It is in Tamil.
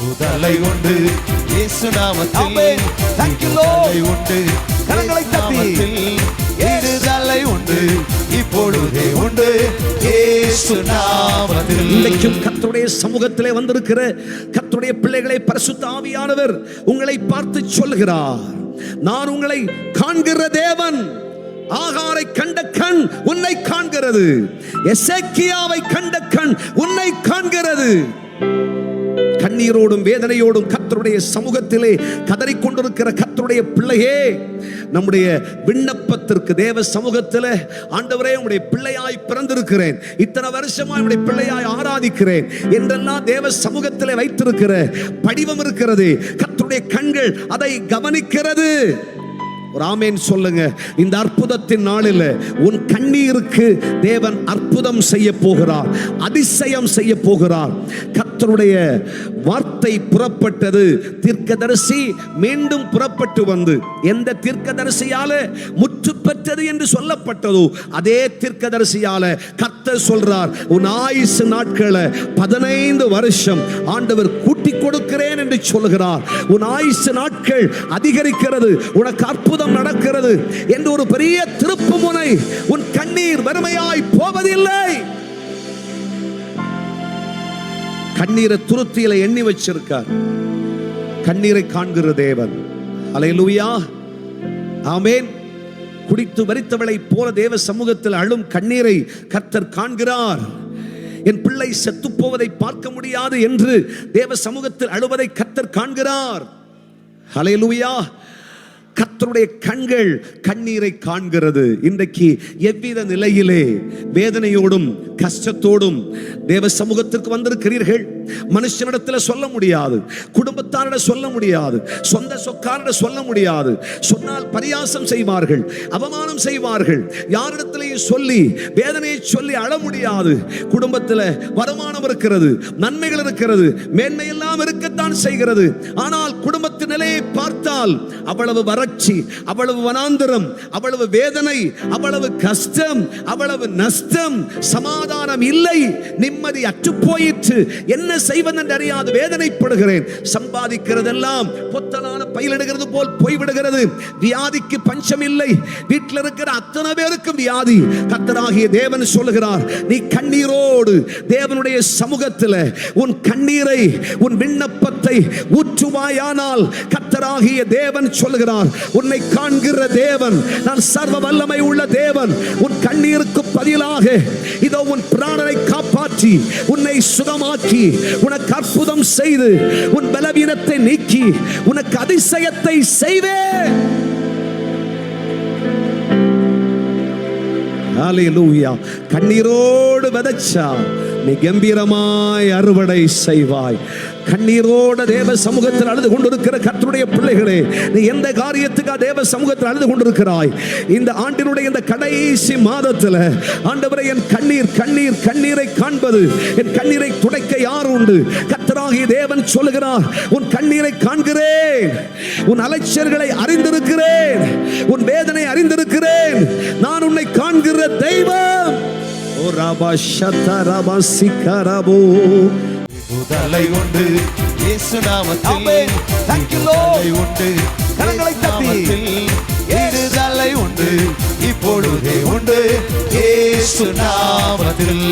விடுதலை உண்டு இயேசு நாமத்தில். Thank you Lord. உண்டு கரங்களை தட்டி விடுதலை உண்டு இப்பொழுதே உண்டு இயேசு நாமத்தில். இன்றைக்கும் கர்த்தருடைய சமூகத்திலே வந்திருக்கிற கர்த்தருடைய பிள்ளைகளை பரிசுத்த ஆவியானவர் உங்களை பார்த்து சொல்கிறார், நான் உங்களை காண்கிற தேவன். ஆகாரை கண்ட கண் உன்னை காண்கிறது, எசேக்கியாவை கண்ட கண் உன்னை காண்கிறது. கண்ணீரோடும் வேதனையோடும் கர்த்தருடைய சமூகத்திலே கதறிக்கொண்டிருக்கிற கர்த்தருடைய பிள்ளையே, நம்முடைய விண்ணப்பத்திற்கு தேவ சமூகத்தில், ஆண்டவரே உம்முடைய பிள்ளையாய் பிறந்திருக்கிறேன், இத்தனை வருஷமாய் உம்முடைய பிள்ளையாய் ஆராதிக்கிறேன் என்றெல்லாம் தேவ சமூகத்திலே வைத்திருக்கிற படிவம் இருக்கிறது. கர்த்தருடைய கண்கள் அதை கவனிக்கிறது. ஒரு ஆமென் சொல்லுங்க. இந்த அற்புதத்தின் நாளில் உன் கண்ணீருக்கு தேவன் அற்புதம் செய்ய போகிறார், அதிசயம் செய்ய போகிறார். கர்த்தருடைய வார்த்தை புறப்பட்டது, தீர்க்கதரிசி மீண்டும் புறப்பட்டு வந்து எந்த தீர்க்கதரிசியால முற்று பெற்றது என்று சொல்லப்பட்டதோ அதே தீர்க்கதரிசியால கர்த்தர் சொல்றார், உன் ஆயுசு நாட்களை 15 வருஷம் ஆண்டவர் கூட்டி கொடுக்கிறேன் என்று சொல்கிறார். உன் ஆயுசு நாட்கள் அதிகரிக்கிறது, உனக்கு அற்புதம் நடக்கிறது என்று ஒரு பெரிய திருப்பு முனை. உன் கண்ணீர் வெறுமையாய் போவதில்லை. கண்ணீரை துருத்தியில எண்ணி வச்சிருக்கார். கண்ணீரை காண்கிற தேவன். அல்லேலூயா, ஆமென். குடித்து வரித்தவளை போல தேவ சமூகத்தில் அழும் கண்ணீரை கர்த்தர் காண்கிறார். என் பிள்ளை செத்து போவதை பார்க்க முடியாது என்று தேவ சமூகத்தில் அழுவதை கர்த்தர் காண்கிறார். அல்லேலூயா. கர்த்தருடைய கண்கள் கண்ணீரை காண்கிறது. இன்றைக்கு எவ்வித நிலையிலே வேதனையோடும் கஷ்டத்தோடும் தேவ சமூகத்திற்கு வந்திருக்கிறீர்கள், மனுஷனிடத்தில் சொல்ல முடியாது, குடும்பத்தாரிட சொல்ல முடியாது, சொந்த சொக்காரிட சொல்ல முடியாது. சொன்னால் பரியாசம் செய்வார்கள், அவமானம் செய்வார்கள். யாரிடத்திலையும் சொல்லி வேதனையை சொல்லி அழ முடியாது. குடும்பத்தில் வருமானம் இருக்கிறது, நன்மைகள் இருக்கிறது, மேன்மையெல்லாம் இருக்கத்தான் செய்கிறது. ஆனால் குடும்பத்தின் நிலையை பார்த்தால் அவ்வளவு வறட்சி, அவ்வளவு வனாந்தரம், அவ்வளவு வேதனை, அவ்வளவு கஷ்டம், அவ்வளவு நஷ்டம், சமாதானம் இல்லை, நிம்மதி அற்று போயிற்று. என்ன செய்வதென்று அறியாது வேதனைப்படுகிறேன். சம்பாதிக்கிறதெல்லாம் பொத்தலான பயிலிடுகிறது போல் போய்விடுகிறது. வியாதிக்கு பஞ்சம் இல்லை. வீட்டில் இருக்கிற அத்தனை பேருக்கும் வியாதி. கர்த்தராகிய தேவன் சொல்லுகிறார், நீ கண்ணீரோடு தேவனுடைய சமூகத்தில் உன் கண்ணீரை, உன் விண்ணப்பத்தை ஊற்றுவாயானால் கர்த்தராகிய தேவன் சொல்லுகிறார், உன்னை காண்கிற தேவன், நான் சர்வ வல்லமை உள்ள தேவன். உன் கண்ணீருக்கு பதிலாக இதோ உன் பிராணனை காப்பாற்றி உன்னை சுகமாக்கி உனக்கு அற்புதம் செய்து உன் பலவீனத்தை நீக்கி உனக்கு அதிசயத்தை செய்வேன். ஹல்லேலூயா. கண்ணீரோடு விதைச்சா நீ கம்பீரமாய் அறுவடை செய்வாய். கண்ணீரோட தேவ சமூகத்தில் அழுது கொண்டிருக்கிற கர்த்தருடைய பிள்ளைகளே, நீ எந்த காரியத்துக்காக தேவ சமூகத்தில் அழுது கொண்டிருக்கிறாய்? இந்த ஆண்டினுடைய இந்த கடைசி மாதத்தில் ஆண்டவரே, என் கண்ணீர் கண்ணீர் கண்ணீரை காண்பது, என் கண்ணீரை துடைக்க யார் உண்டு? கர்த்தராகிய தேவன் சொல்லுகிறார், உன் கண்ணீரை காண்கிறேன், உன் அலைச்சல்களை அறிந்திருக்கிறேன், உன் வேதனை அறிந்திருக்கிறேன். நான் உன்னை காண்கிற தெய்வம். ஓ ராபா ஷதா ராபா சிகரபோ. விடுதலை உண்டு இயேசு நாமத்தில். Thank you Lord. உண்டு கரங்களை தட்டி விடுதலை உண்டு இப்பொழுதே உண்டு இயேசு நாமத்தில்.